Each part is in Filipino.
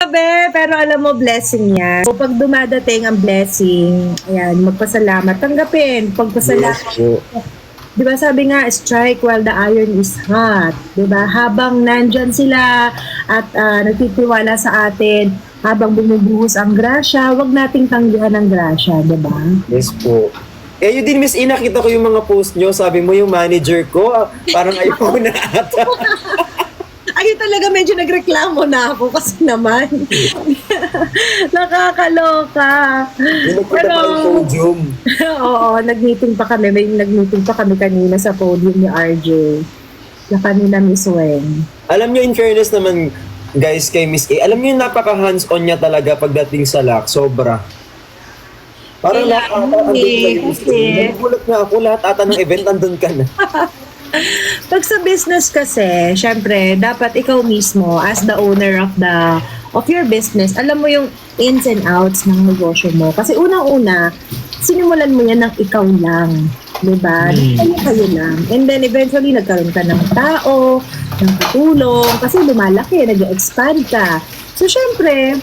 Grabe, pero alam mo, blessing yan. So, pag dumadating ang blessing, ayan, magpasalamat, tanggapin, pagpasalamat. Di ba sabi nga, strike while the iron is hot. Di ba? Habang nandyan sila at nagtitiwala sa atin, habang bumubuhos ang grasya, wag nating tanggihan ang grasya, di ba? Yes po. Yun din, Miss Ina, nakita ko yung mga post nyo. Sabi mo yung manager ko, parang ayaw na ata. Ayun talaga, medyo nagreklamo na ako kasi naman. Nakakaloka. Yung nagpunta pa yung podium. Oo, nag-meeting pa kami. May nag-meeting pa kami kanina sa podium ni RJ. Na kanina Miss Wen. Alam nyo, in fairness naman, guys, kay Miss A, alam nyo yung napaka-hands-on niya talaga pagdating sa LAC. Sobra. Parang lahat ata, nagulat na ako, lahat ata ng event, andun ka na. Pag sa business kasi, syempre, dapat ikaw mismo as the owner of your business, alam mo yung ins and outs ng negosyo mo. Kasi unang-una, sinimulan mo yan ng ikaw lang. Diba? Kayo lang. And then eventually, nagkaroon ka ng tao, ng katulong, kasi lumalaki, nag-expand ka. So, syempre,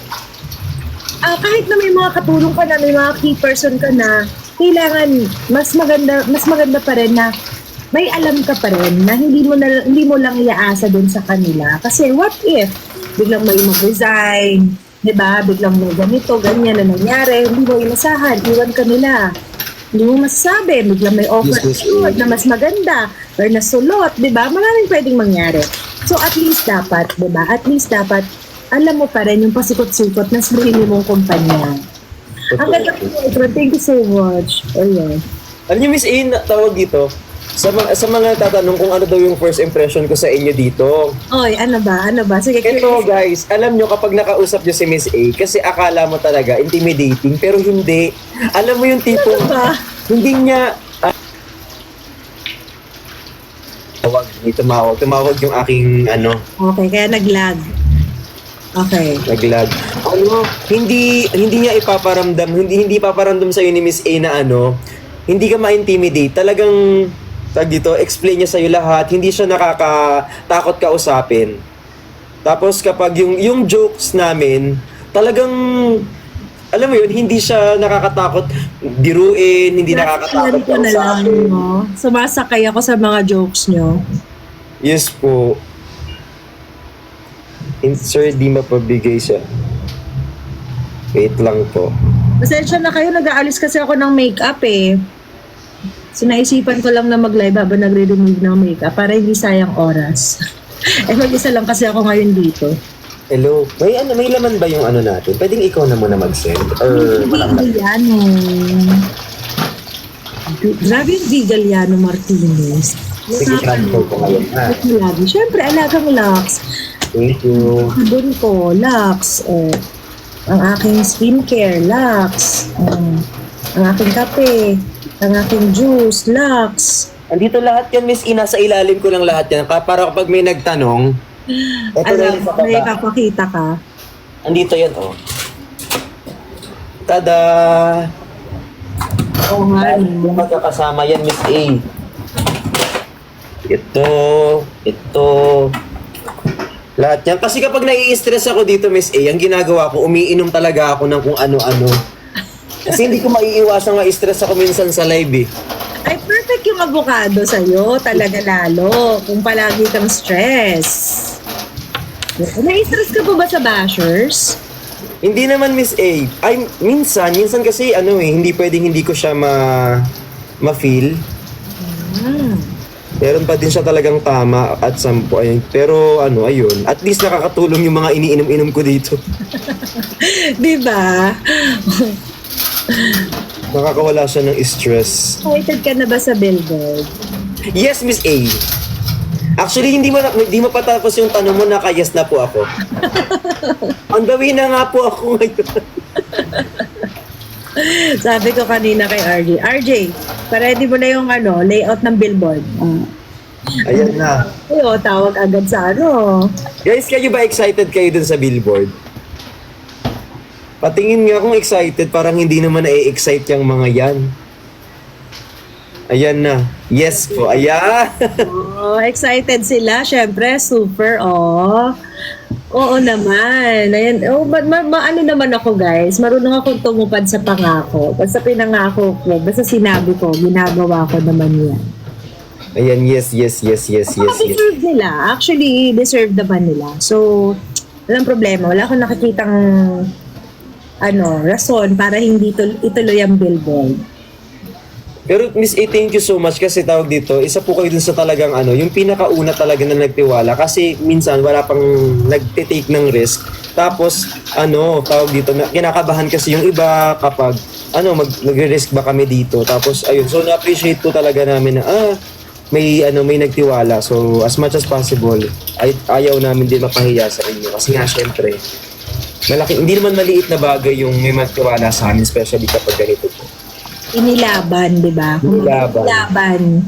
kahit na may mga katulong ka na, may mga key person ka na, kailangan, mas maganda pa rin na may alam ka pa rin na hindi mo lang iaasa dun sa kanila. Kasi what if biglang may mag-resign, 'di ba? Biglang may ganito, ganyan na nangyari, hindi mo inasahan, iwan ka nila. Hindi mo masasabi, biglang may offer na mas maganda or nasulot, 'di ba? Maraming pwedeng mangyari. So at least dapat, 'di ba? At least dapat alam mo pa rin yung pasikot-sikot ng sarili mong kumpanya. Ang ganda ko, thank you so much. Ayan. Alam niyo, Miss A, tawag dito, sa mga tatanong kung ano daw yung first impression ko sa inyo dito. Oy, ano ba? Sige, Ito guys, alam nyo kapag nakausap nyo si Miss A, kasi akala mo talaga intimidating, pero hindi. Alam mo yung tipo, hindi niya... Tumawag yung aking ano. Okay, kaya nag-lag. Okay. Nag-lag. Ano, hindi niya ipaparamdam, hindi paparamdam sa ni Miss A na ano, hindi ka ma-intimidate. Talagang dito, explain niya sa'yo lahat. Hindi siya nakakatakot kausapin. Tapos kapag yung jokes namin, talagang, alam mo yun, hindi siya nakakatakot diruin, hindi nakakatakot kausapin. Sumasakay ako sa mga jokes nyo. Yes po. Sir, di mapabigay siya. Wait lang po. Pasensya na kayo, nag-aalis kasi ako ng makeup eh. So naisipan ko lang na mag-live habang nagre-remove ng makeup para hindi sayang oras. Mag-isa lang kasi ako ngayon dito. Hello. May laman ba yung ano natin? Pwedeng ikaw na muna mag-send? Or walang Vigaliano. Grabe yung Vigaliano Martinez. Sige, transfer ko ngayon. Lagi. Siyempre, alagang Lux. Thank you. Sabon ko, Lux. Ang aking skincare, Lux. Ang aking kape. Ang aking juice, Lux. Andito lahat yan, Miss Ina. Sa ilalim ko lang lahat yan. Para kapag may nagtanong, eto na yung sa may baba. papakita ka. Andito yan, oh. Tada! Oo nga. Yung magkakasama yan, Miss A. Ito. Lahat yan. Kasi kapag nai-stress ako dito, Miss A, ang ginagawa ko, umiinom talaga ako ng kung ano-ano. Kasi hindi ko maiiwasan nga stress ako minsan sa live eh. Ay, perfect yung avocado sa'yo. Talaga lalo. Kung palagi kang stress. Na-stress ka po ba sa bashers? Hindi naman, Miss A. Ay, minsan kasi hindi pwedeng hindi ko siya ma-feel. Meron pa din siya talagang tama at sampo. Ayun. Pero ayun. At least nakakatulong yung mga iniinom-inom ko dito. Diba? Nakakawala siya ng stress. Excited ka na ba sa billboard? Yes, Miss A. Actually, hindi mo patapos yung tanong mo, naka-yes na po ako. On the way na nga po ako ngayon. Sabi ko kanina kay RJ, RJ, pa-ready mo na yung layout ng billboard. Ayan na. Ayo, tawag agad sa Guys, kayo ba excited kayo dun sa billboard? Patingin nga kung excited, parang hindi naman na-excite yung mga yan. Ayan na. Yes po, ayan. Oh, excited sila, syempre, super, Oo naman. Ayan. Oh, ano naman ako guys. Marunong akong tumupad sa pangako. Basta pinangako ko, basta sinabi ko, ginagawa ko naman yan. Ayan, yes. Deserve nila. Actually, deserve naman nila. So, walang problema. Wala akong nakikitang rason para hindi ituloy ang billboard. Pero Miss A, thank you so much kasi tawag dito, isa po kayo dun sa talagang yung pinakauna talaga na nagtiwala kasi minsan wala pang nagtitake ng risk. Tapos tawag dito, kinakabahan kasi yung iba kapag magre-risk ba kami dito. Tapos ayun, so na-appreciate po talaga namin na may nagtiwala. So as much as possible, ayaw namin din mapahiya sa inyo kasi nga syempre hindi naman maliit na bagay yung may magtiwala sa amin, especially kapag ganito po. Inilaban, di ba? Inilaban.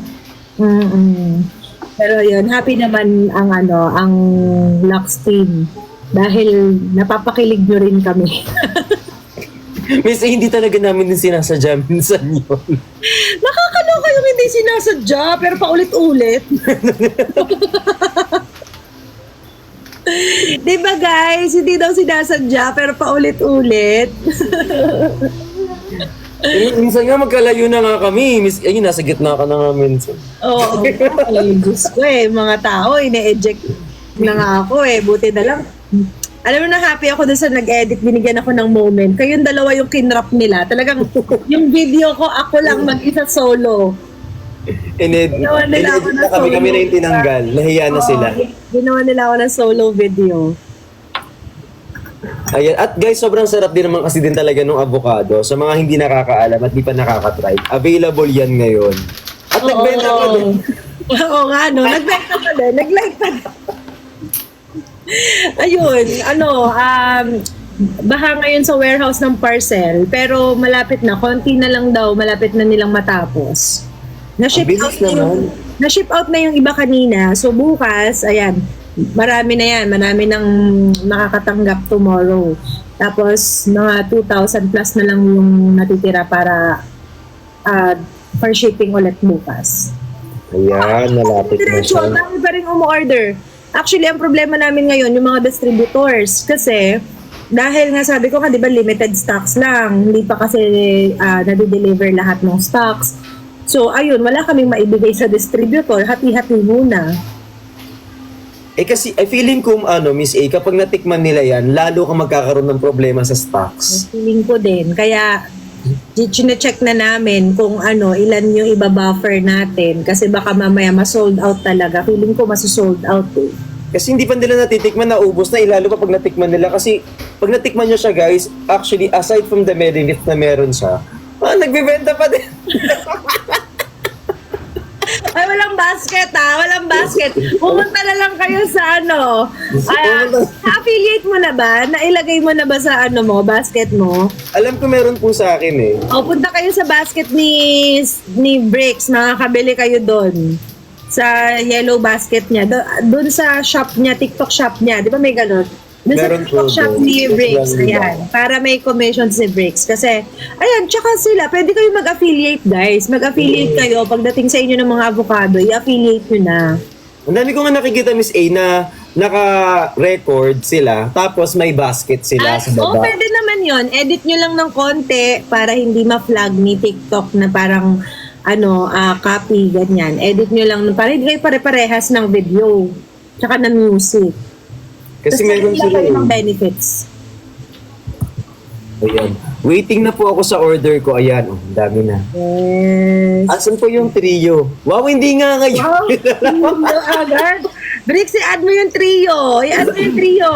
Pero yun, happy naman ang Lux team dahil napapakilig nyo rin kami. Miss, hindi talaga namin din sinasadya minsan yun. Nakakaloka yung hindi sinasadya, pero paulit-ulit. Di ba guys, hindi daw sinasadya, pero paulit-ulit. Minsan nga magkalayo na nga kami. Miss, ayun, nasa gitna ka na nga minsan. Oo, yung Diyos ko mga tao, ine-eject na nga ako buti na lang. Alam mo na happy ako doon sa nag-edit, binigyan ako ng moment. Kayong dalawa yung kinrap nila. Talagang yung video ko, ako lang mag-isa solo. Ginawa nila ako ng kami na yung tinanggal. Nahiya na sila. Ginawa nila ako ng solo video. Ayan. At guys, sobrang sarap din naman kasi din talaga ng avocado. Sa mga hindi nakakaalam at di pa nakakatry, available yan ngayon. At nagbenta pa din. Oo nga, nagbenta pa din. Nag-like pa din. Ayun, baha ngayon sa warehouse ng parcel, pero malapit na, konti na lang daw, malapit na nilang matapos. Na-ship out na yung iba kanina. So bukas, ayan, marami nang nakakatanggap tomorrow. Tapos mga 2,000 plus na lang yung natitira para for shipping ulit bukas. Ayan, malapit na siya. Dami pa rin umu-order. Actually, ang problema namin ngayon, yung mga distributors. Kasi, dahil nga sabi ko nga, di ba, limited stocks lang. Hindi pa kasi nade-deliver lahat ng stocks. So, ayun, wala kaming maibigay sa distributor. Hati-hati muna. Kasi, feeling ko, Miss A, kapag natikman nila yan, lalo kang magkakaroon ng problema sa stocks. Feeling ko din. Kaya, check na namin kung ilan yung iba-buffer natin. Kasi baka mamaya ma-sold out talaga. Feeling ko masu-sold out Kasi hindi pa nila natitikman, naubos na, lalo pa pag natikman nila. Kasi pag natikman nyo siya guys, actually aside from the merit na meron siya, nagbebenta pa din. Ay, walang basket walang basket. Pumunta na lang kayo sa affiliate mo na ba? Nailagay mo na ba sa basket mo? Alam ko meron po sa akin O, punta kayo sa basket ni Bricks, makakabili kayo doon. Sa yellow basket niya. Doon sa shop niya, TikTok shop niya. Di ba may ganun? Doon sa TikTok shop ni Bricks. Ayan. Para may commission si Bricks. Kasi, ayan, tsaka sila, pwede kayo mag-affiliate, guys. Mag-affiliate kayo. Pagdating sa inyo ng mga avocado, i-affiliate nyo na. Ang dami ko nga nakikita, Miss A, na naka-record sila, tapos may basket sila sa baba. Pwede naman yon. Edit nyo lang ng konti para hindi ma-flag ni TikTok na parang copy, ganyan. Edit nyo lang para hindi kayo pare-parehas ng video tsaka ng music. Kasi meron sila ng benefits. Ayan. Waiting na po ako sa order ko. Ayan, ang dami na. Yes. Asan po yung trio? Wow, hindi nga ngayon. Agad. Bricks, i-add mo yung trio. I-add mo yung trio.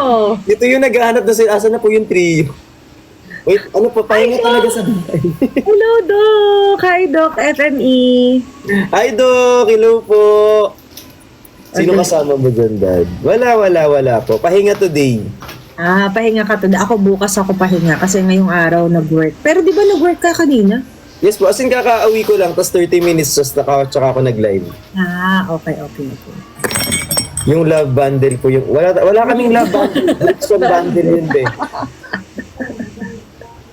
Ito yung naghahanap na sila. Asan na po yung trio? Wait, papahinga talaga sa bahay. Hello, Doc. Hi, Doc FME. Hi, Doc. Hello po. Sino kasama mo dyan, Dad? Wala po. Pahinga today. Pahinga ka today. Ako bukas ako pahinga kasi ngayong araw nag-work. Pero di ba nag-work ka kanina? Yes po. As in, kakauwi ko lang. Tapos 30 minutes just tsaka ako nag-live. Okay. Yung love bundle po yung... Wala kaming love bundle. Brixton bundle yun, be.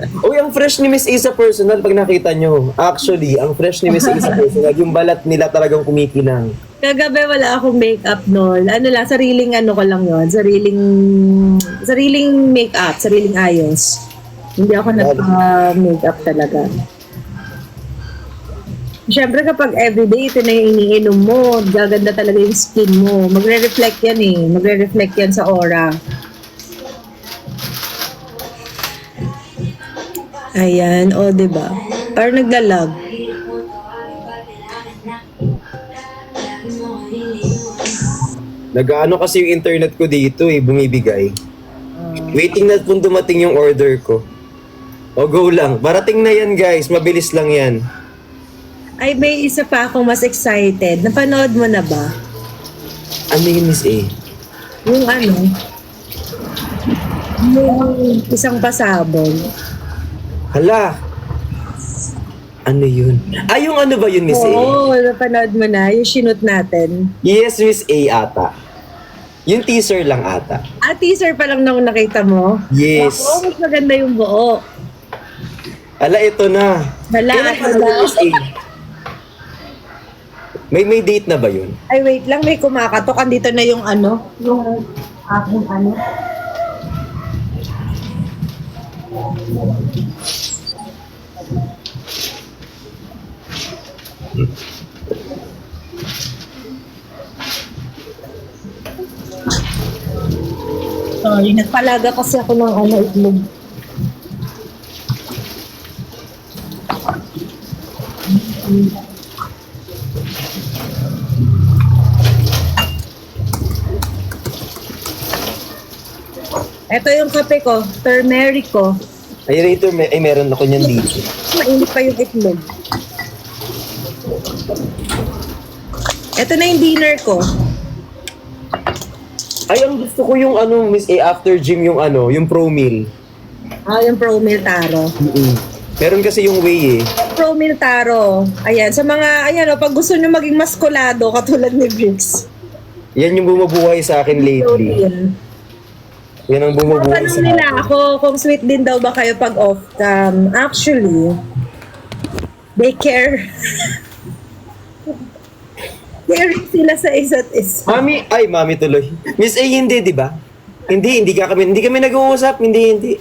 Uy, ang fresh ni Miss A sa personal pag nakita nyo. Actually, ang fresh ni Miss A sa personal, yung balat nila talagang kumikinang. Kagabi wala akong makeup noon. Ano lang, sariling ano ko lang yon, sariling makeup, sariling ayos. Hindi ako nagpa-makeup talaga. Siyempre kapag everyday ito na yung iniinom mo, gaganda talaga yung skin mo. Magre-reflect yan eh. Magre-reflect yan sa aura. Ayan, o diba? Parang naglalag. Nag-ano kasi yung internet ko dito bumibigay. Waiting na kung dumating yung order ko. O go lang. Parating na yan guys, mabilis lang yan. Ay, may isa pa akong mas excited. Napanood mo na ba? Ano yun, Miss A? Yung ano? Yung isang pasabog. Hala! Ano yun? Yung ano ba yun, Miss A? Oo, napanood mo na. Yung shoot natin. Yes, Miss A ata. Yung teaser lang ata. Teaser pa lang nung nakita mo? Yes. Oo, mas maganda yung buo. Ala, ito na. Hala, Kailan pa hala. Miss A? May date na ba yun? Ay, wait lang. May kumakatok. Andito na yung ano. Yung aking ano. Sorry, nagpalaga kasi ako ng ano, itlog. Ito yung kape ko, turmeric ko. Ay, ito, meron ako niyan dito. Mainit pa yung itlog. Ito na yung dinner ko. Ay, ang gusto ko yung ano, Miss A, after gym yung ano, yung Pro Meal. Yung Pro Meal Taro. Meron kasi yung whey Pro Meal Taro. Ayan, sa mga, ayan pag gusto nyo maging maskulado, katulad ni Briggs. Yan yung bumubuhay sa akin lately. Protein. Yan ang bumubuhay Tanong sa nila akin. ako kung sweet din daw ba kayo pag off cam. Actually, they care. Caring sila sa isa't isa. Mami tuloy. Miss A, hindi, di ba? Hindi kami nag-uusap, hindi.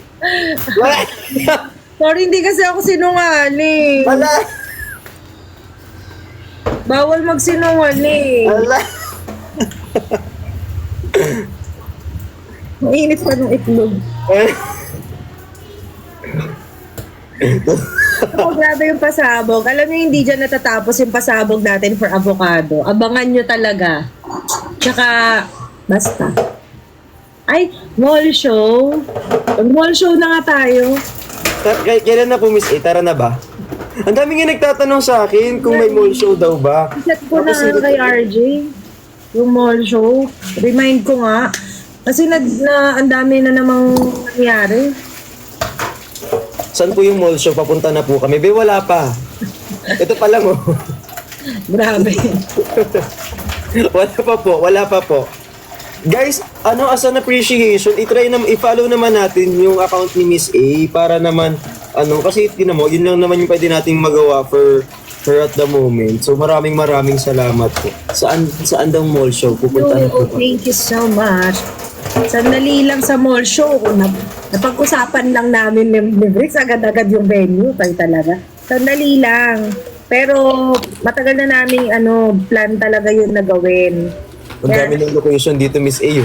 Wala. Sorry, hindi kasi ako sinungaling. Wala. Bawal magsinungaling. Wala. Mainit pa ng itlog. Oh, grabe yung pasabog. Alam niyo, hindi dyan natatapos yung pasabog natin for avocado. Abangan nyo talaga. Tsaka, basta. Ay, mall show. Mall show na nga tayo. Kailan na po, Miss A? Tara na ba? Ang dami nga nagtatanong sa akin kung may mall show daw ba. Set ko na kay RJ. Yung mall show. Remind ko nga. Kasi ang dami na namang nangyari. Saan po yung mall show? Papunta na po kami. Be, wala pa. Ito pa lang, oh. Grabe. Wala pa po. Guys, as an appreciation, i-follow naman natin yung account ni Miss A para naman, kasi yun lang naman yung pwede nating magawa for at the moment. So maraming salamat po. Saan daw mall show? Pupunta na po. Thank you so much. Sandali lang sa mall show. Napag-usapan lang namin ni Briggs, agad-agad yung venue. Tayo talaga. Sandali lang. Pero matagal na namin plan talaga yun na gawin. Ang dami ng location dito, Miss A.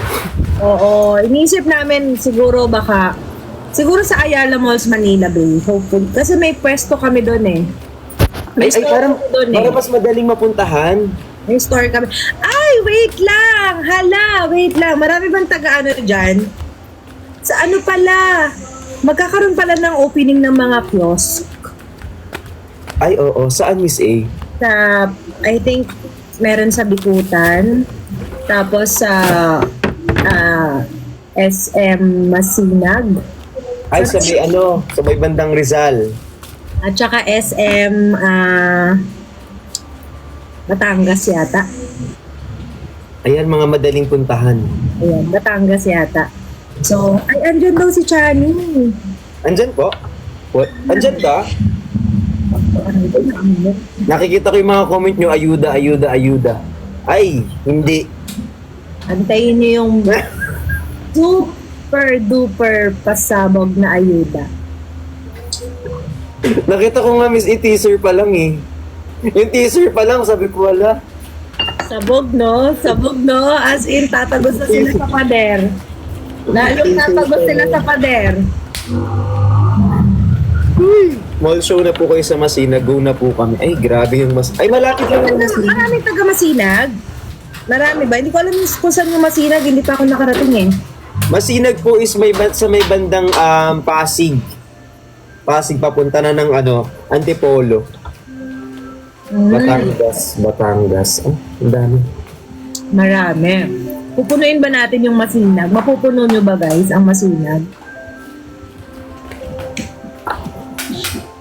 Oo. Iniisip namin siguro sa Ayala Malls, Manila Bay. Hopefully. Kasi may pwesto kami doon eh. Parang mas madaling mapuntahan. May store kami. Ay, wait lang! Hala, wait lang. Marami bang taga dyan? Sa pala? Magkakaroon pala ng opening ng mga kiosk. Ay, oo. Saan, Miss A? I think, meron sa Bikutan. Tapos sa SM Masinag. Ay, sa may bandang Rizal. At saka SM Batangas yata. Ayan, mga madaling puntahan. Ayan, Batangas yata. So, andyan daw si Chani. Andyan po? What? Andyan ba? Ano ito? Ano? Nakikita ko yung mga comment nyo, ayuda, ayuda, ayuda. Ay, hindi. Antayin niyo yung super duper pasabog na ayuda. Nakita ko nga, Miss, teaser pa lang eh. Yung teaser pa lang, sabi ko, wala. Sabog, no? Sabog, no? As in, tatagos na sila sa pader. Lalong tatagos sila sa pader. Mall show na po kayo sa Masinag, go na po kami. Ay, grabe yung Ay, malapit lang yung Masinag. Maraming taga Masinag. Marami ba? Hindi ko alam kung saan yung Masinag. Hindi pa ako nakarating eh. Masinag po is sa may bandang Pasig. Pasig papunta na ng Antipolo. Batangas. Oh, ang dami. Marami. Pupunuin ba natin yung Masinag? Mapupuno nyo ba guys ang Masinag?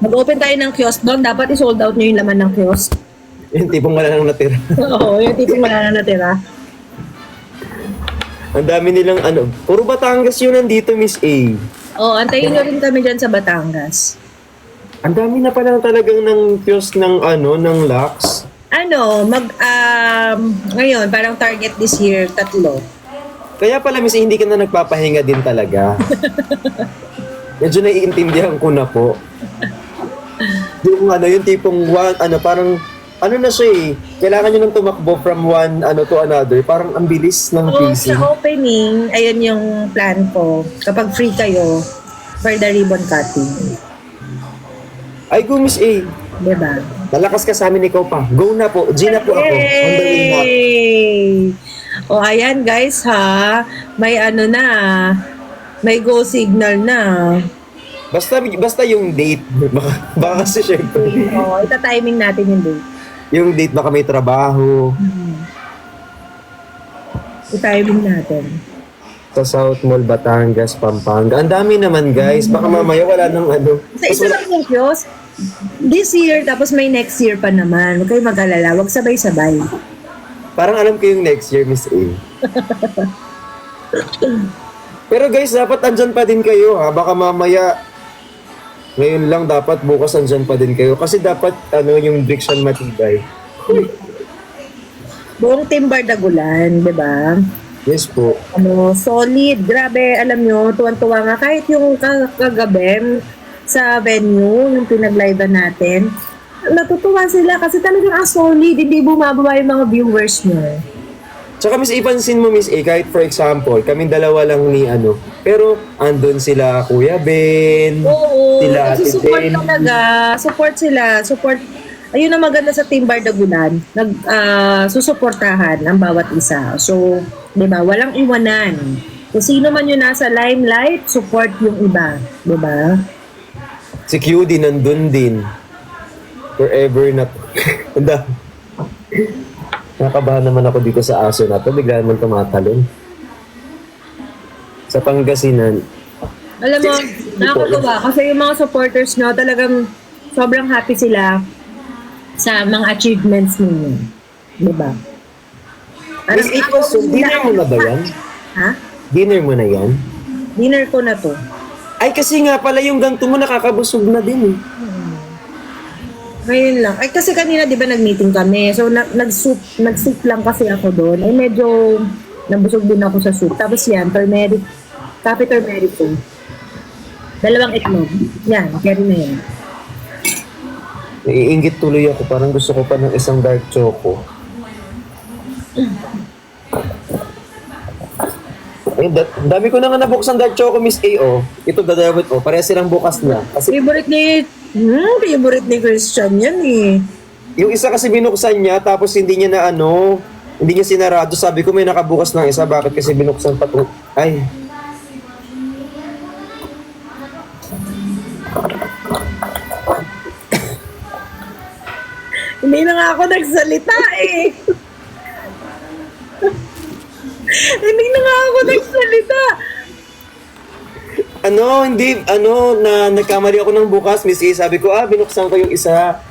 Mag-open tayo ng kiosk doon. Dapat i-sold out nyo yung laman ng kiosk. Yung tipong wala nang natira. Oo, yung tipong wala na natira. Ang dami nilang puro Batangas yun nandito, Miss A. Oo, antayin nyo rin kami dyan sa Batangas. Ang dami na pala talagang ng kiosk ng Lux. Ngayon, parang target this year, 3. Kaya pala, Miss A, hindi ka na nagpapahinga din talaga. Medyo naiintindihan ko na po. Yung yung tipong parang na siya eh. Kailangan nyo nang tumakbo from one to another. Parang ang bilis ng So, pacing. sa opening, ayun yung plan ko. Kapag free kayo, for the ribbon cutting. Ay, go Miss A. Diba? Malakas ka sa amin, ikaw pa. Go na po. G na po ako. On the way na. Yay! O, ayan guys ha. May may go signal na. Basta yung date. Baka kasi syempre. O, ita-timing natin yung date. Yung date baka may trabaho. I-timing natin. Sa South Mall, Batangas, Pampanga. Ang dami naman guys. Baka mamaya wala nang Sa isa lang yung kiosk, this year, tapos may next year pa naman. Huwag kayo mag-alala. Huwag sabay-sabay. Parang alam ko yung next year, Miss A. Pero guys, dapat andyan pa din kayo ha. Baka mamaya, ngayon lang dapat, bukas andyan pa din kayo. Kasi dapat, yung Driction matibay. Buong Team Bardagulan, di ba? Yes po. Solid. Grabe, alam nyo, tuwan-tuwa nga. Kahit yung kagabi sa venue, yung pinag-live natin, natutuwa sila kasi talagang solid. Hindi bumababa yung mga viewers nyo. Tsaka Miss A, pansin mo Miss A, kahit for example, kaming dalawa lang ni pero andun sila Kuya Ben, Oo, sila Ate support Ben. talaga. Support sila. Support. Ayun ang maganda sa Team Bardagulan. Susuportahan ang bawat isa. So, di ba, walang iwanan. Kung sino man yung nasa limelight, support yung iba. Di ba? Si QD nandun din. Forever na. Nakabahan naman ako dito sa aso na to. Bigla naman tumatalon. Sa Pangasinan. Alam mo, nakakatuwa. Kasi yung mga supporters nyo, talagang sobrang happy sila sa mga achievements ninyo. Di ba? Miss A, so, dinner mo na ba yan? Ha? Dinner mo na yan? Dinner ko na to. Ay, kasi nga pala yung ganito mo nakakabusog na din eh. Ngayon lang. Ay, kasi kanina, di ba, nag-meeting kami. So, nag-soup lang kasi ako doon. Ay, medyo nabusog din ako sa soup. Tapos yan, turmeric, coffee turmeric ko. 2 itlog. Yan, carry na yan. Naiingit tuloy ako. Parang gusto ko pa ng isang dark choco. Ay, dami ko na nga nabuksan dark choco, Miss A, oh. Ito, dadawit, oh. Pareha silang bukas na. Kasi Favorite ni Christian yan eh. yung isa kasi binuksan niya, tapos hindi niya na hindi niya sinarado. Sabi ko may nakabukas ng isa. Bakit kasi binuksan pa to? Ay. Hindi na nga ako nagsalita eh. Hindi na nga ako nagsalita. Nagkamali ako ng bukas, Miss A. Sabi ko, binuksan ko yung isa.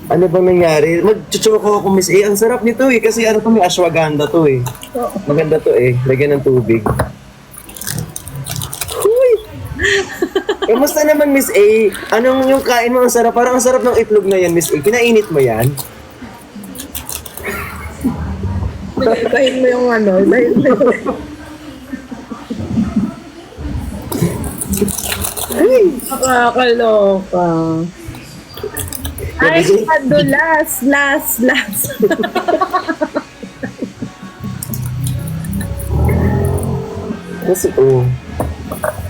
Ano bang nangyari? Mag-choco ako, Miss A. Ang sarap nito eh, kasi to, may ashwagandha to eh. Maganda to eh, lagyan ng tubig. Kamusta naman, Miss A? Anong yung kain mo? Ang sarap. Parang ang sarap ng itlog na yan, Miss A. Pinainit mo yan? Ibahin mo yung ano, ibahin mo yung... Ay! Nakakaloka. Ay, ando, last. Kasi, oo.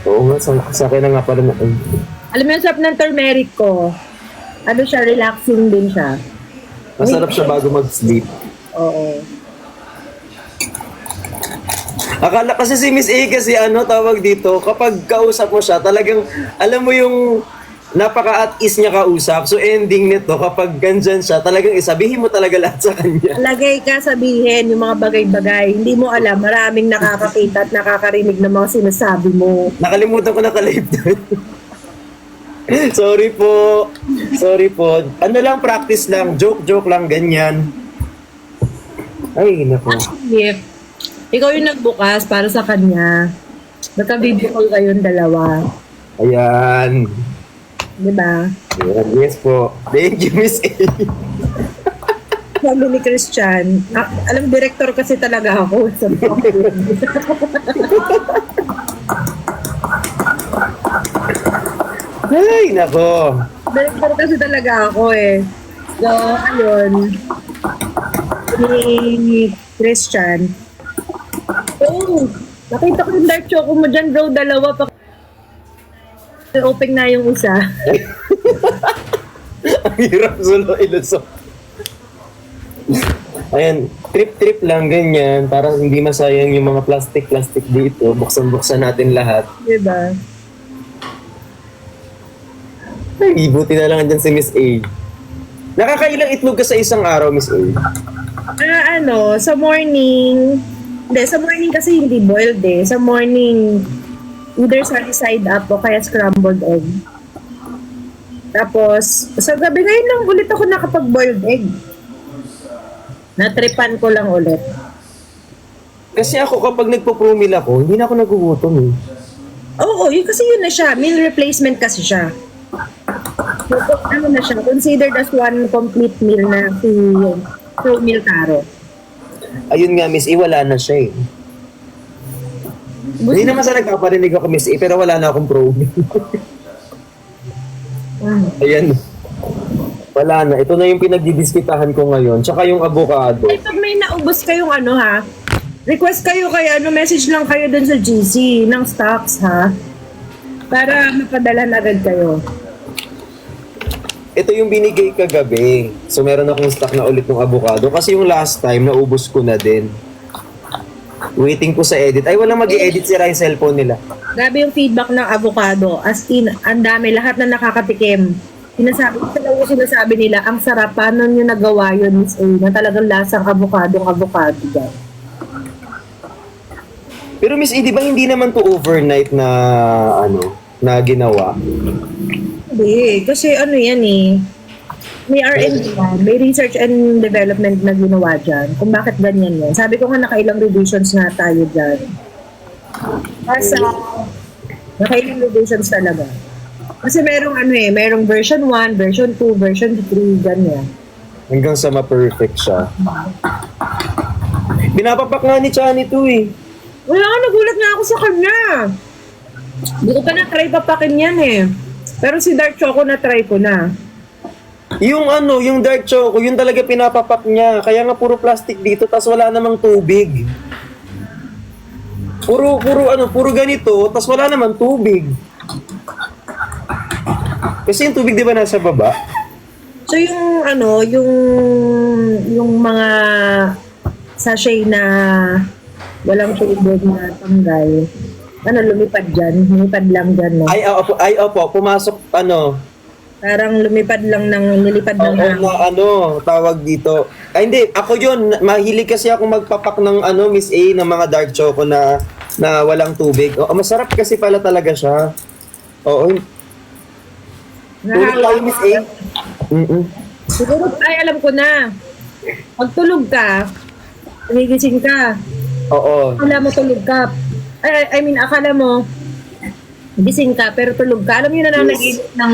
Oo nga, sa akin na nga pala na. Alam mo yung sarap ng turmeric ko. Ano siya, relaxing din siya. Masarap siya bago mag-sleep. Oo. Akala kasi si Miss A kasi tawag dito, kapag kausap mo siya, talagang alam mo yung napaka at ease niya kausap. So ending nito, kapag ganyan siya, talagang isabihin mo talaga lahat sa kanya. Lagay ka sabihin yung mga bagay-bagay. Hindi mo alam, maraming nakakakita at nakakarinig ng mga sinasabi mo. Nakalimutan ko naka-live doon. Sorry po. Ano lang, practice lang. Joke lang, ganyan. Ay, naku. If ikaw yung nagbukas para sa kanya, magka-video call kayong dalawa. Ayan. Di ba? Ayan. Yes po. Thank you, Miss A. Sabi ni Christian, alam, director kasi talaga ako. Ay, nako. Director kasi talaga ako eh. So, ayun. Ni Christian. Oh, nakita ko yung dark choco mo dyan, bro. Dalawa pa. Open na yung isa. Ang hirap ilusok. Ayan, trip lang ganyan para hindi masayang yung mga plastic dito. Buksan natin lahat. Diba? Ay, buti na lang dyan si Miss A. Nakakailang itlog ka sa isang araw, Miss A? Sa morning, hindi, sa morning kasi hindi boiled eh. Sa morning, either sunny side up o kaya scrambled egg. Tapos, sa gabi ngayon lang ulit ako nakapag-boiled egg. Natripan ko lang ulit. Kasi ako kapag nagpo-promil ako, hindi na ako nagugutom eh. Oo, yun kasi yun na siya. Meal replacement kasi siya. So, ano na siya, considered as one complete meal na si meal taro. Ayun nga, Miss A, wala na siya eh. Hindi naman sa nagpaparinig ako, Miss A, pero wala na akong promil. Ayan. Wala na. Ito na yung pinagdidiskitahan ko ngayon. Tsaka yung avocado. Ay, pag may naubos kayong request kayo kaya message lang kayo dun sa GC ng stocks ha. Para mapadala na agad kayo. Ito yung binigay kagabi. So meron akong stock na ulit ng avocado. Kasi yung last time, naubos ko na din. Waiting ko sa edit. Ay, walang mag-i-edit sira yung cellphone nila. Grabe yung feedback ng avocado. As in, ang dami. Lahat na nakakatikim. Sinasabi nila, ang sarap. Paano nyo nagawa yun, Miss A? Na talagang lasang avocado dyan. Pero Miss A, di ba hindi naman to overnight na ginawa? Hindi. Kasi yan eh. May R&D yan. May research and development na ginawa dyan. Kung bakit ganyan yan. Sabi ko nga nakailang revisions na tayo dyan. Nakailang revisions talaga. Kasi merong version 1, version 2, version 3, ganyan. Hanggang sa ma-perfect siya. Pinapapak nga ni Chani to eh. Wala nga, nagulat nga ako sa kanya. Hindi ko pa na-try papakin yan eh. Pero si Dark Choco na-try ko na. Yung dark choco, yun talaga pinapapak niya. Kaya nga puro plastic dito, tas wala namang tubig. Puro ganito, tas wala namang tubig. Kasi yung tubig di ba nasa baba? So yung mga sachet na walang tubig na tanggal, lumipad lang dyan. No? Ay, opo, pumasok, Parang nilipad Oo, tawag dito. Ay, hindi, ako yun, mahilig kasi ako magpapak ng, Miss A, ng mga dark choco na walang tubig. Masarap kasi pala talaga siya. Oo. Tulog tayo, Miss A. Siguro, alam ko na. Pag tulog ka, nagigising ka. Oo. Akala mo tulog ka. Akala mo, gising ka, pero tulog ka. Alam mo yun na nanaginip ng...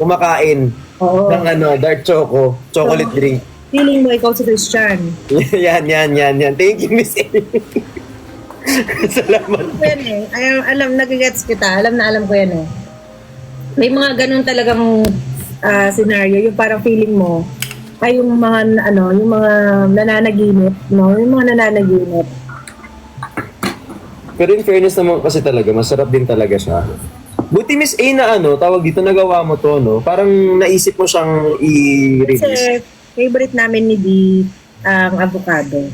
Kumakain Oo. ng dark chocolate drink. Feeling mo ikaw si Christian. yan. Thank you, Miss A. Salamat. Yan eh. Alam, nagigets kita. Alam ko yan eh. May mga ganun talagang scenario. Yung parang feeling mo, ay yung mga, yung mga nananaginip, no? Yung mga nananaginip. Pero in fairness naman kasi talaga, masarap din talaga siya. Buti Miss A na tawag dito, nagawa mo to, no? Parang naisip mo siyang i-release. Kasi favorite namin ni Dee ang avocado.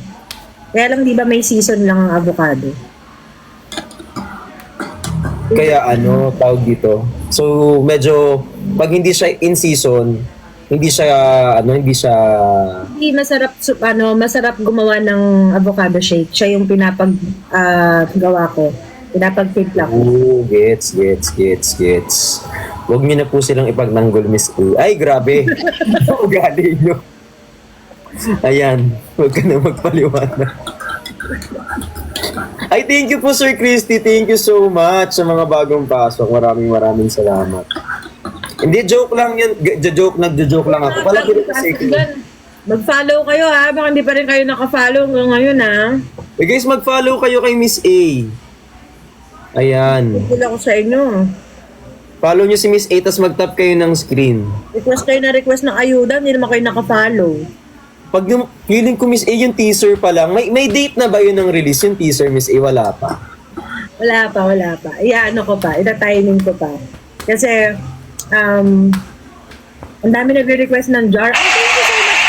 Kaya lang di ba may season lang ang avocado? Kaya tawag dito. So medyo pag hindi siya in season, hindi masarap gumawa ng avocado shake. Siya yung gawa ko. Pinapagtimpla ko. Oh, gets. Huwag niyo na po silang ipagnanggol, Miss A. Ay, grabe. Ugali niyo. Ayan, huwag ka na magpaliwanag. Ay, thank you po, Sir Christy. Thank you so much sa mga bagong pasok. Maraming salamat. Hindi, joke lang yan. Nagjo-joke lang ako. Palagi rin kasi. Mag-follow kayo ha. Baka hindi pa rin kayo naka-follow hanggang ngayon ha. Guys, mag-follow kayo kay Miss A. Ayan. Thank ako sa inyo. Follow nyo si Miss A, tas mag-tap kayo ng screen. Request kayo na request ng ayuda. Hindi naman kayo naka-follow. Pag feeling ko, Miss A, yung teaser pa lang, may date na ba yun ng release? Yung teaser, Miss A, wala pa. Wala pa. Ita-timing ko pa. Kasi, ang dami nagre-request ng jar. Ay, thank you so much.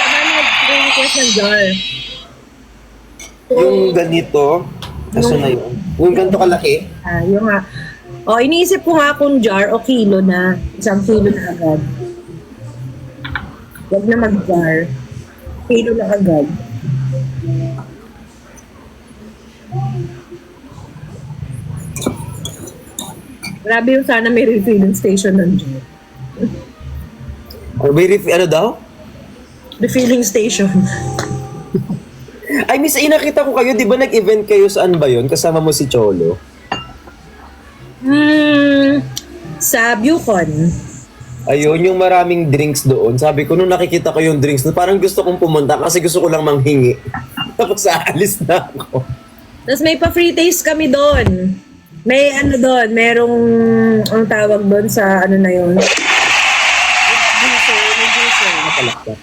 Ang dami nagre-request ng jar. Yung ganito, kaso na yun. Yung ganito kalaki. Yung nga. Iniisip ko nga kung jar o kilo na. 1 kilo na agad. Huwag na mag-jar. Kilo na agad. Grabe yung sana may refilling station ng jar. Ano daw? Refilling station. Ay, Miss A, nakita ko kayo, di ba nag-event kayo, saan ba yun? Kasama mo si Cholo? Sa Bucon. Ayun, yung maraming drinks doon. Sabi ko, nung nakikita ko yung drinks, parang gusto kong pumunta kasi gusto ko lang manghingi. Tapos aalis na ako. Tapos may pa-free taste kami doon. May doon, merong, ang tawag doon sa na yun. May juicer. Napalakpak.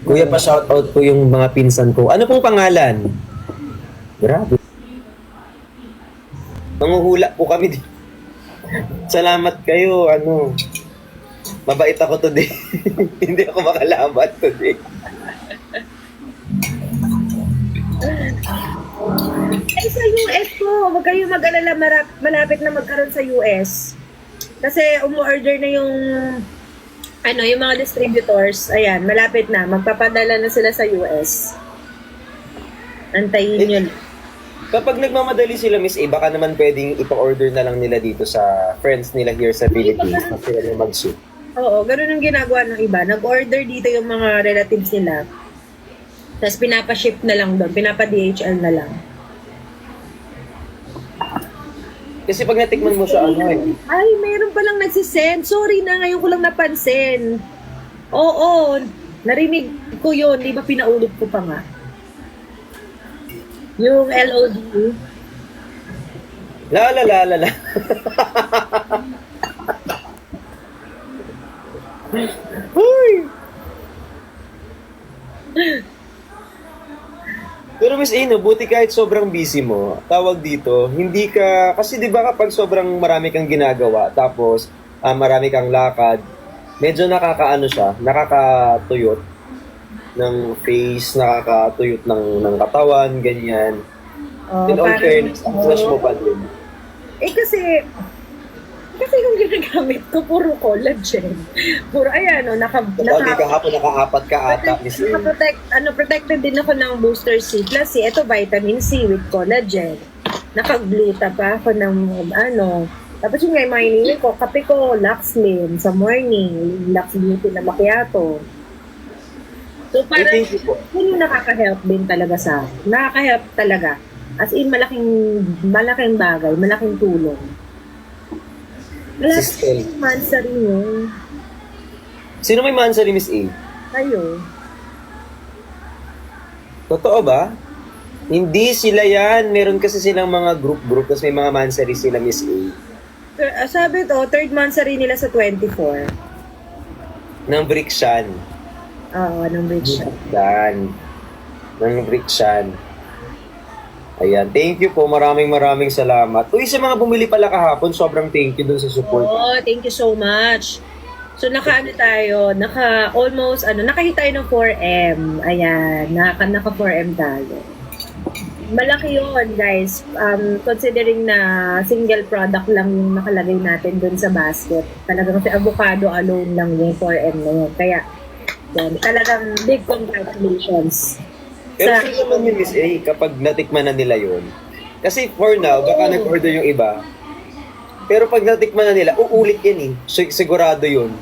Kuya, pa-shoutout po yung mga pinsan ko. Ano pong pangalan? Grabe. Nanguhula po kami. Salamat kayo. Mabait ako today. Hindi ako makalaban today. Ay, sa US po. Huwag kayo mag-alala. Malapit na magkaroon sa US. Kasi umu-order na yung yung mga distributors. Ayan, malapit na. Magpapadala na sila sa US. Antayin yun. Kapag nagmamadali sila, Miss A, baka naman pwedeng ipa-order na lang nila dito sa friends nila here sa Philippines na sila yung mag-ship. Oo, ganun ang ginagawa ng iba. Nag-order dito yung mga relatives nila. Tapos pinapa-ship na lang doon. Pinapa-DHL na lang. Kasi pag natikman mo siya, Ay, meron palang nagsisend. Sorry na, ngayon ko lang napansin. Oo, narinig ko yun. Di ba pinaulit ko pa nga? Yung LOD. La. Uy! Pero Miss Ino, buti kahit sobrang busy mo, tawag dito, hindi ka, kasi di ba kapag sobrang marami kang ginagawa, tapos marami kang lakad, medyo nakakatuyot ng face, nakakatuyot ng katawan, ganyan. In all fairness, ang flash mo pa din. Kasi yung ginagamit ko, puro collagen. Puro, Okay, kahapon naka-apat ka ata. Protected din ako ng booster C plus C. Ito, vitamin C with collagen. Naka-gluta pa ako ng Tapos yung mga iniinom ko, kape ko, Lux Slim sa morning, Lux Beauty na macchiato. So parang thank you po. yun yung nakaka-help din talaga nakaka-help talaga. As in, malaking bagay, malaking tulong. Wala Sister. months na rin yun. Sino may mansari, Miss A? Kayo. Totoo ba? Hindi sila yan. Meron kasi silang mga group, tapos may mga mansari sila, Miss A. Sabi to, third month na rin nila sa 24. Ng Brickshan. Oo, ng bridge. Ng Brickshan. Ayan, thank you po. Maraming salamat. Uy, sa mga bumili pala kahapon, sobrang thank you dun sa support. Oo, thank you so much. So, nakahit tayo ng 4M. Ayan, naka 4M tayo. Malaki yun, guys. Considering na single product lang yung nakalagay natin dun sa basket. Talagang si avocado alone lang yung 4M na yun. Kaya, yan, talagang big congratulations. Pero sino naman yung Miss A kapag natikman na nila yun? Kasi for now, baka nag-order yung iba. Pero pag natikman na nila, uulit yan eh. Sigurado yun.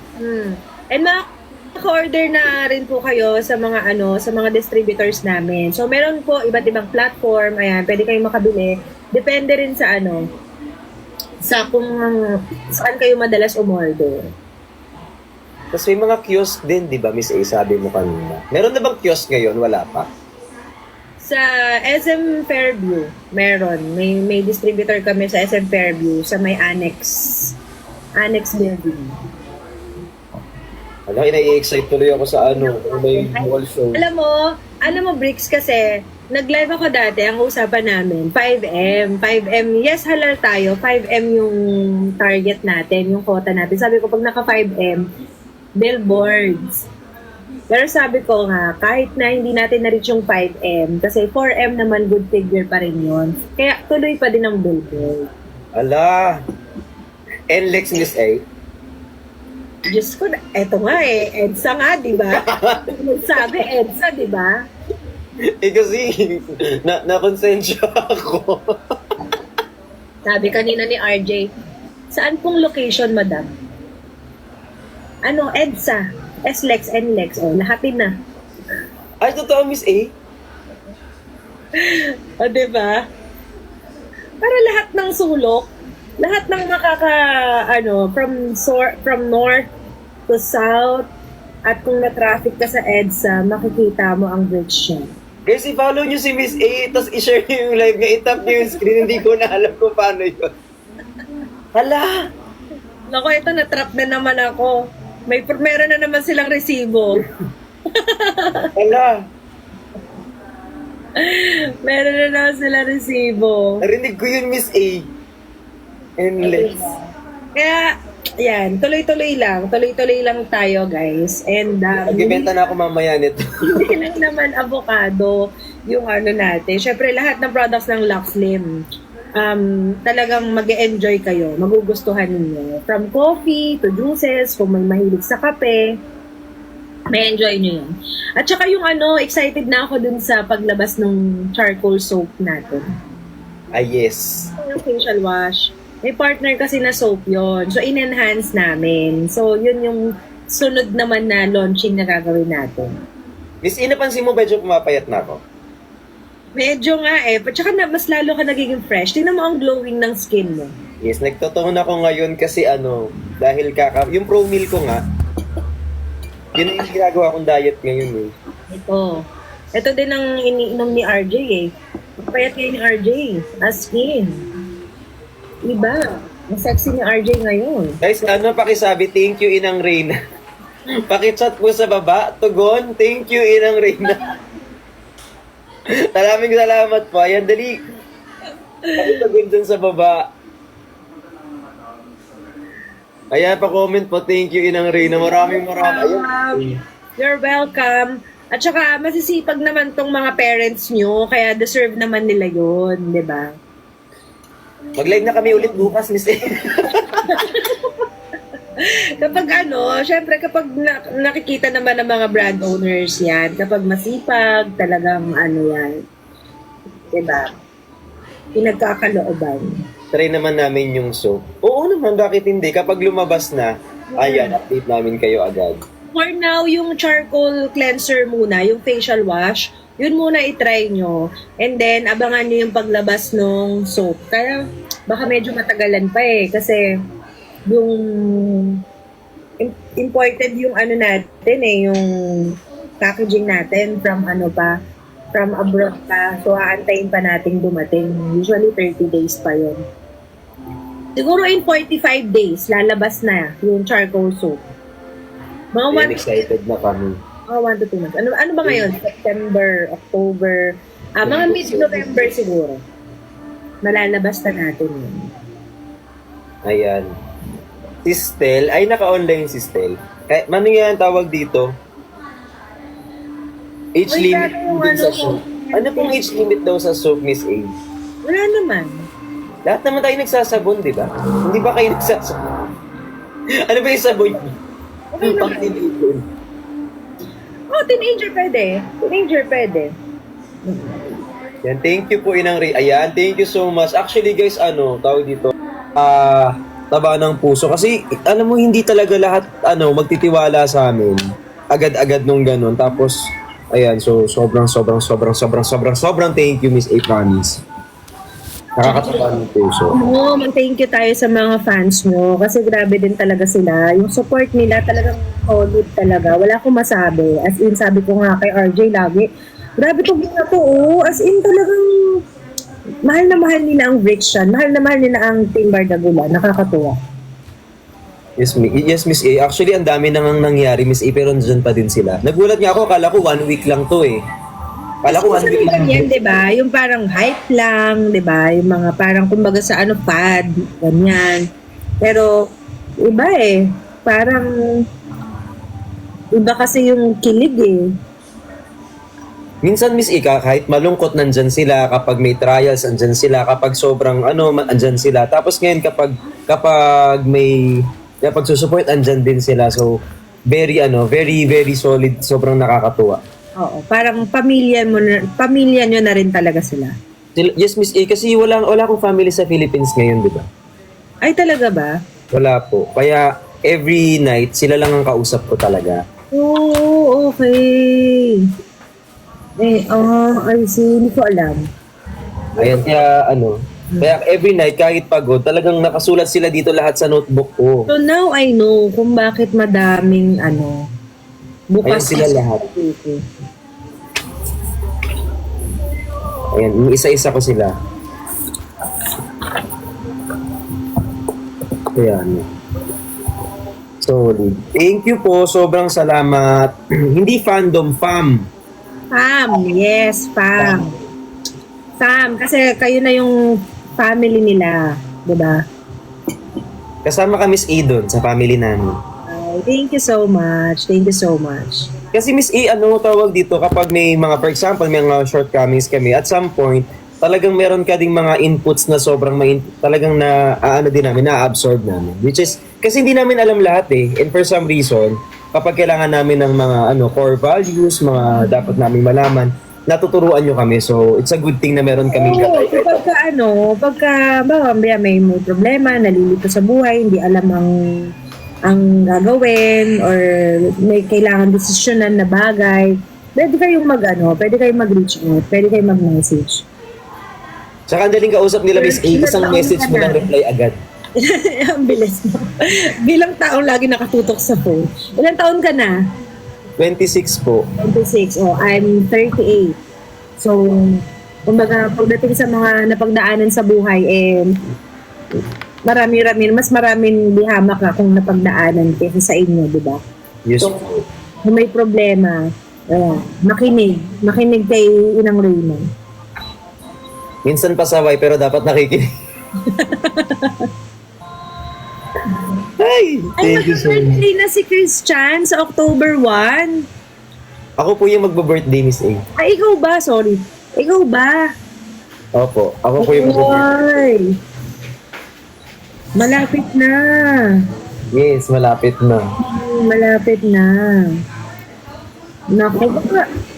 And maka-order na rin po kayo sa mga distributors namin. So meron po iba't ibang platform, ayan, pwede kayong makabili. Depende rin sa kung saan kayo madalas umorder. Tapos may mga kiosk din, di ba, Miss A, sabi mo kanina. Meron na bang kiosk ngayon? Wala pa. Sa SM Fairview, meron. May distributor kami sa SM Fairview sa may annex building. Ano, ina-excite tuloy ako sa may wall show. Alam mo, Bricks, kasi nag-live ako dati, ang usapan namin, 5M. Yes, halal tayo. 5M yung target natin, yung quota natin. Sabi ko, pag naka 5M, billboards. Pero sabi ko nga, kahit na hindi natin na-reach yung 5M, kasi 4M naman good figure pa rin yun. Kaya tuloy pa din ang billboard. Ala! NLEX, Miss A? Diyos ko, eto nga EDSA nga, di ba? Sabi, EDSA, di ba? Kasi, nakonsensya ako. Sabi kanina ni RJ, saan pong location, madam? EDSA, SLEX, NLEX, lahatin na. Ay, totoo, Miss A? O, diba? Para lahat ng sulok, lahat ng from north to south, at kung na-traffic ka sa EDSA, makikita mo ang bridge siya. Guys, i-follow nyo si Miss A, tapos i-share nyo yung live niya, itap nyo yung screen, hindi ko na alam kung paano yun. Hala! Naku, ito, na-trap na naman ako. Meron na naman silang resibo. Hala! Meron na naman silang resibo. Narinig ko yun, Miss A. Endless. Kaya, yan, tuloy-tuloy lang tayo, guys. And, Magbibenta na ako mamaya nito. hindi lang naman avocado yung natin. Syempre, lahat ng products ng Lux Slim, talagang mag-e-enjoy kayo, magugustuhan ninyo. From coffee to juices, kung may mahilig sa kape, may enjoy nyo yun. At saka yung excited na ako dun sa paglabas ng charcoal soap natin. Ah, yes. Yung facial wash. May partner kasi na soap yon. So, in-enhance namin. So, yun yung sunod naman na launching na gagawin natin. Miss A, napansin mo medyo pumapayat na ako? Medyo nga Tsaka mas lalo ka nagiging fresh. Tingnan mo ang glowing ng skin mo. Yes, nagtotoo ako ngayon kasi dahil yung Pro Meal ko nga, yun yung ginagawa kong diet ngayon eh. Ito din ang iniinom ni RJ Payat kayo ni RJ. As in. Iba. Ang sexy ni RJ ngayon. Guys, pakisabi, thank you Inang Reyna. Pakichat po sa baba, tugon, thank you Inang Reyna. Maraming salamat po. Ayan, dali. Pakitugon dun sa baba. Ayan, pa-comment po, thank you Inang Reyna. Maraming. Ayan. You're welcome. At saka, masisipag naman tong mga parents nyo, kaya deserve naman nila yun, di ba? Mag-live na kami ulit bukas, Miss A. Kapag syempre kapag nakikita naman ng mga brand owners yan, kapag masipag, talagang yan, diba? Pinagkakalooban. Try naman namin yung soap. Oo naman, bakit hindi? Kapag lumabas na, ayan, update namin kayo agad. For now, yung charcoal cleanser muna, yung facial wash, yun muna itry nyo. And then, abangan nyo yung paglabas ng soap. Kaya, baka medyo matagalan pa eh. Kasi, yung imported yung ano natin eh, yung packaging natin from from abroad pa. So, aantayin pa natin dumating. Usually, 30 days pa yun. Siguro in 45 days, lalabas na yung charcoal soap. Mga Ayan, excited na kami. 1 to 2 months. Ano ba ngayon? September, October, mga mid-November siguro. Malalabas na natin yun. Ayan. Si Stel, ay naka-online si Stel. Ano yan tawag dito? Age Uy, limit ano yung din sa ano soap. mo? Ano pong age limit daw sa soap, Miss A? Wala naman. Lahat naman tayo nagsasabon, di ba? Hindi ba kayo nagsasabon? Ano ba yung sabon? Okay Pang naman. teenager. Oh, teenager pwede. Teenager pwede. Yan, thank you po Inang Ray. Ayan, thank you so much. Actually guys, tawag dito, taba ng puso. Kasi, alam mo, hindi talaga lahat, magtitiwala sa amin. Agad-agad nung ganun. Tapos, ayan, so, sobrang thank you, Miss A. Promise. Nakakataba ng puso. Oo, mag-thank you tayo sa mga fans mo kasi grabe din talaga sila. Yung support nila talagang solid talaga. Wala akong masabi. As in, sabi ko nga kay RJ lagi, grabe to na to, oh. As in, talagang mahal na mahal nila ang Rickshan. Mahal na mahal nila ang Team Bardagula. Nakakatuwa. Yes, Miss A. Actually, ang dami nang nangyari, Miss A, pero nandiyan pa din sila. Nagulat nga ako, kala ko 1 week lang to eh. Kala ko 1 week lang. Yan, di ba? Yung parang hype lang, di ba? Yung mga parang kumbaga sa fad, ganyan. Pero, iba eh. Parang, iba kasi yung kilig eh. Minsan, Miss Ika, kahit malungkot, nandyan sila. Kapag may trials, nandyan sila. Kapag sobrang, nandyan sila. Tapos ngayon, kapag may, kapag susupport, nandyan din sila. So, very solid. Sobrang nakakatuwa. Oo, parang pamilya nyo na rin talaga sila. Yes, Miss A, kasi wala akong family sa Philippines ngayon, di ba? Ay, talaga ba? Wala po. Kaya, every night, sila lang ang kausap ko talaga. Oo, okay. I see. Hindi ko alam. Ayan, kaya every night, kahit pagod, talagang nakasulat sila dito lahat sa notebook ko. So now I know kung bakit madaming bukas Ayan sila lahat. Ayan, isa-isa ko sila. Ayan. Solid. Thank you po. Sobrang salamat. Hindi fandom, fam. Fam, yes, fam. Fam, kasi kayo na yung family nila, diba? Kasama ka, Miss A, doon sa family namin. Thank you so much. Thank you so much. Kasi Miss A, tawag dito kapag may mga, for example, may mga shortcomings kami, at some point, talagang meron ka ding mga inputs na sobrang talagang na-absorb namin. Which is, kasi hindi namin alam lahat eh. And for some reason, kapag kailangan namin ng mga core values, mga dapat namin malaman, natuturuan nyo kami. So, it's a good thing na meron kaming pagka may problema, nalilito sa buhay, hindi alam ang gagawin or may kailangan desisyonan na bagay, pwede kayong mag-reach out, pwede kayong mag-message. Saka ang daling kausap nila, Miss A, isang message mo lang reply agad. Ang bilis mo. Bilang taong lagi nakatutok sa phone. Ilang taon ka na? 26 po. 26. Oh, I'm 38. So, kumbaga, pagdating sa mga napagdaanan sa buhay, mas maraming lihamak ka kung napagdaanan kaysa sa inyo, di ba? Yes. So, kung may problema, makinig kay Inang Raymond. Minsan pasaway pero dapat nakikinig. Ay, thank you so much. Birthday na si Christian sa October 1. Ako po yung magbo-birthday, Miss A. Ay, ikaw ba? Sorry. Ikaw ba? Opo, ako po yung magbo-birthday. Ay. Malapit na. Yes, malapit na. Malapit na. Naku,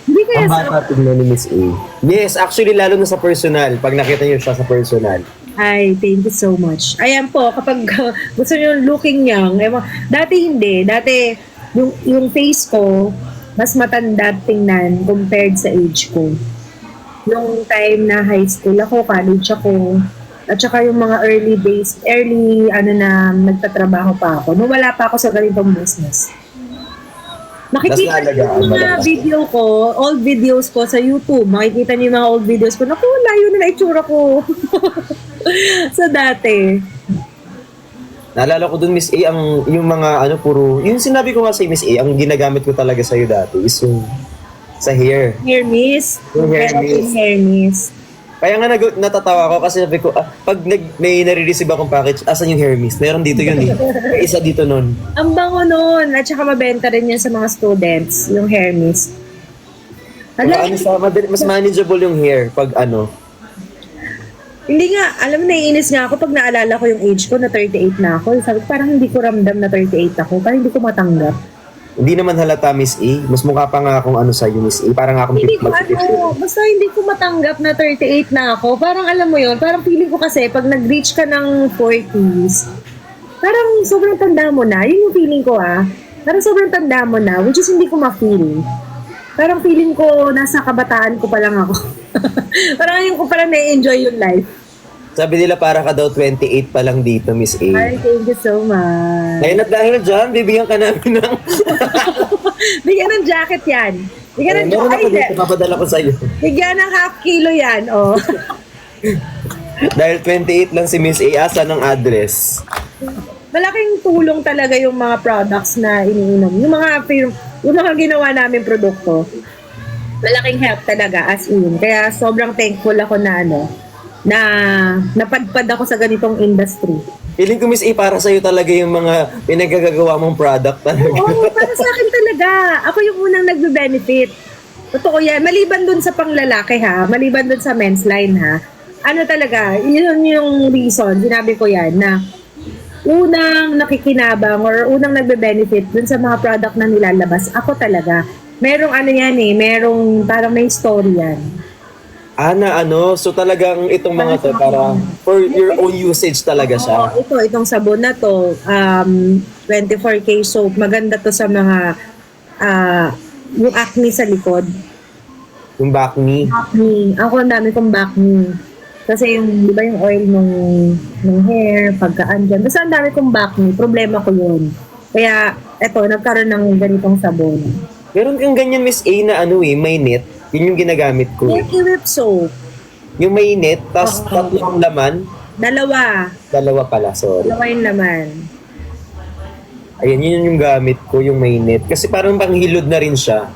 hindi kaya Ang bata tignan ni Miss A. Yes, actually, lalo na sa personal. Pag nakita niyo siya sa personal. Ay, thank you so much. Ayan po, kapag gusto niyo looking young, dati hindi. Dati, yung face ko, mas matanda tingnan compared sa age ko. Yung time na high school ako, college ako, at saka yung mga early days, na nagtatrabaho pa ako, nung wala pa ako sa ganitong business. Makikita Mas niyo yung mga malaga. video ko, old videos ko sa YouTube. Makikita niyo yung mga old videos ko. Naku, layo na itsura ko. Sa dati. Naalala ko dun, Miss A, yung mga puro, yung sinabi ko nga sa Miss A, ang ginagamit ko talaga sa'yo dati is yung sa hair. Hair mist. Yung hair mist. Hair mist. Kaya nga natatawa ako kasi sabi ko, pag may nare-receive akong package, asan yung hair mist? Meron dito yun eh. May isa dito nun. Ang bango nun. At saka mabenta rin yan sa mga students, yung hair mist. Mas manageable yung hair pag Hindi nga, alam mo, naiinis nga ako pag naalala ko yung age ko na 38 na ako. Sabi ko, parang hindi ko ramdam na 38 ako. Parang hindi ko matanggap. Hindi naman halata, Miss A. Mas mukha pa nga akong sa'yo, Miss A. Parang akong Hindi ko basta hindi ko matanggap na 38 na ako. Parang alam mo yon, parang feeling ko kasi pag nag-reach ka ng 40s, parang sobrang tanda mo na. Yun yung feeling ko Parang sobrang tanda mo na, which is hindi ko ma-feel. Parang feeling ko nasa kabataan ko pa lang ako. Parang ngayon ko pa lang na-enjoy yung life. Sabi nila para ka daw 28 pa lang dito, Miss A. Ay, thank you so much. Ngayon at dahil dyan, bibigyan ka namin ng... Bigyan ng jacket yan. Bigyan ng meron ako jacket. dito, papadala ko sa'yo. Bigyan ng half kilo yan, oh. Dahil 28 lang si Miss A, asa ng address. Malaking tulong talaga yung mga products na iniinom. Yung mga ginawa namin produkto. Malaking help talaga as in. Kaya sobrang thankful ako na na napadpad ako sa ganitong industry. Feeling ko, Miss A, para sa'yo talaga yung mga pinagagagawa mong product talaga. Oo, para sa akin talaga. Ako yung unang nagbe-benefit. Totoo yan. Maliban dun sa panglalaki maliban dun sa men's line talaga, yun yung reason, sinabi ko yan, na unang nakikinabang or unang nagbe-benefit dun sa mga product na nilalabas, ako talaga. Merong merong parang may story yan. So talagang itong mga to, para for your own usage talaga siya. Itong sabon na to, 24K soap, maganda to sa mga, yung acne sa likod. Yung back knee. Acne. Ako, ang dami kong acne. Kasi yung, di ba yung oil ng hair, pagkaan dyan. Basta ang dami kong acne, problema ko yun. Kaya, nagkaroon ng ganitong sabon. Meron kang ganyan, Miss A, na may net. Yun yung ginagamit ko. Milky Whip soap. Yung may net, tas tatlong laman. Dalawa Pala, sorry. yung laman. Ayan, yun yung gamit ko, yung may net. Kasi parang panghilod na rin siya.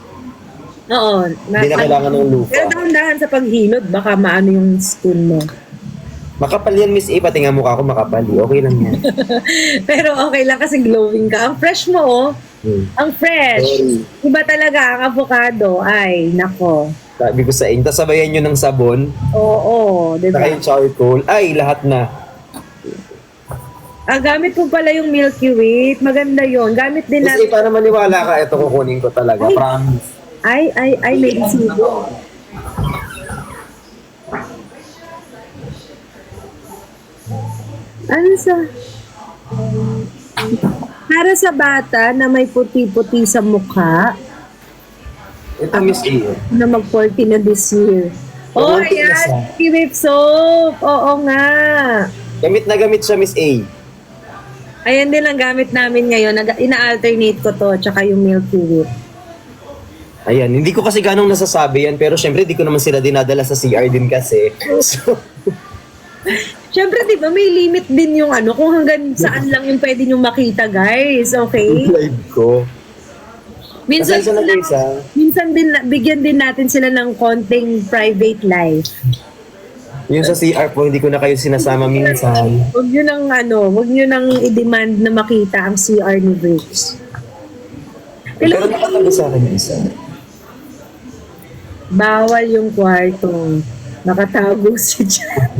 Oo. Hindi na kailangan ng lupa. Pero dahan-dahan sa paghilod, baka maano yung skin mo. Makapal yan, Miss A. Pati nga mukha ko makapal. Okay lang yan. Pero okay lang kasi glowing ka. Ang fresh mo, Ang fresh. Sorry. Iba talaga ang avocado. Ay, nako. Sabi ko sa inyo, tas sabayan nyo ng sabon, Oo, diba? saka yung charcoal. Ay, lahat na. Gamit ko pala yung Milky Way. Maganda yon. Gamit din Miss A, natin. para maniwala ka, ito kukunin ko talaga. Ay. Promise. Ay, may resibo. Ano sa... Para sa bata na may puti-puti sa mukha, Ito, Miss A. na mag-40 na this year. Oh, Romantic na siya. ayan. Milky soap. Oo nga. Gamit na gamit siya, Miss A. Ayan din ang gamit namin ngayon. Ina-alternate ko to, tsaka yung Milky Whip. Ayan, hindi ko kasi ganong nasasabi yan, pero syempre, di ko naman sila dinadala sa CR din kasi. So, Siyempre, di ba, may limit din yung kung hanggang saan lang yung pwede nyo makita, guys. Okay? live ko. Minsan, Pasensya na guys, ha? minsan din, bigyan din natin sila ng konting private life. Yung sa CR po, hindi ko na kayo sinasama minsan. Huwag nyo nang i-demand na makita ang CR ni Briggs. Pero nakatabi sa akin yung isa. Bawal yung kwarto. Nakatago si Jan.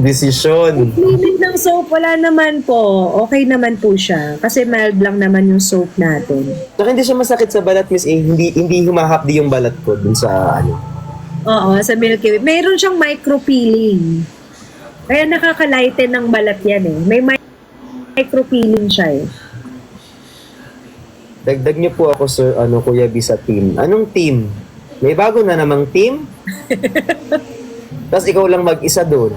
Desisyon. Limit ng soap, wala naman po. Okay naman po siya. Kasi mild lang naman yung soap natin. Saka hindi siya masakit sa balat, Miss A. Hindi humahapdi yung balat ko dun sa Oo, sa Milky Way. Mayroon siyang micro-peeling. Kaya nakaka-lighten ng balat yan eh. May micro-peeling siya eh. Dagdag niyo po ako, sir, Kuya B, sa team. Anong team? May bago na namang team? Tapos ikaw lang mag-isa doon.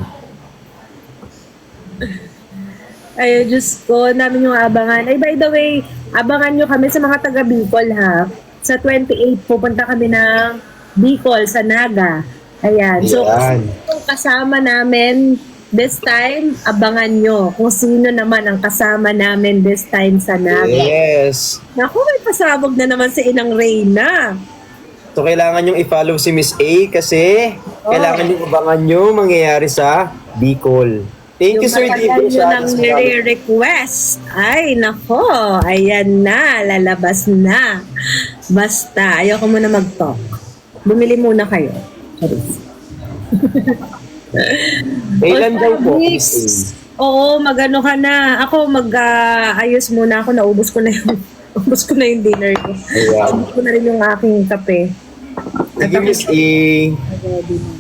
Ay, Diyos ko, namin yung abangan. Ay, by the way, abangan nyo kami sa mga taga Bicol, ha? Sa 28, pupunta kami ng Bicol, sa Naga. Ayan. So, Ayan. kung kasama namin this time, abangan nyo kung sino naman ang kasama namin this time sa Naga. Yes. Naku, may pasabog na naman si Inang Reyna. So, kailangan yung i-follow si Miss A kasi kailangan yung abangan yung mangyayari sa Bicol. Thank you, Sir Yung David. matagal nyo nang nire-request. Ay, nako. Ayan na. Lalabas na. Basta, ayoko muna mag-talk. Bumili muna kayo. Charis. Kailan daw po, Miss? Miss Oo, magano ka na. Ako, mag-ayos muna ako. Naubos ko na yung ubos ko na yung dinner ko. Ayan. Ubos ko na rin yung aking kape. Sige, Miss A. Ready na.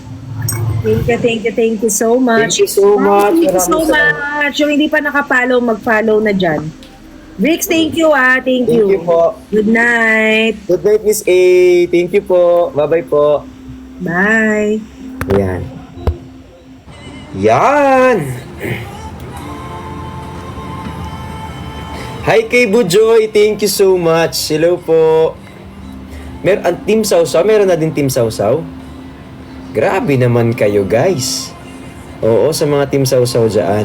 Thank you so much. Thank you so much. Thank you so Maraming salamat. much. Yung hindi pa nakapollow, mag-follow na dyan. Bricks, thank you Thank Thank you po. Good night. Good night, Miss A. Thank you po. Bye-bye po. Bye. Ayan. Yan! Hi kay Bujoy. Thank you so much. Hello po. Ang Team Sausaw. Meron na din Team Sausaw. Grabe naman kayo, guys. Oo, sa mga Team Sausaw dyan.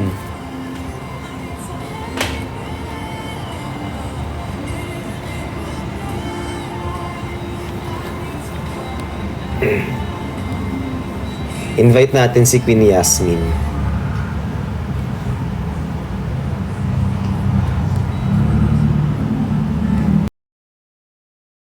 Invite natin si Queen Yasmin.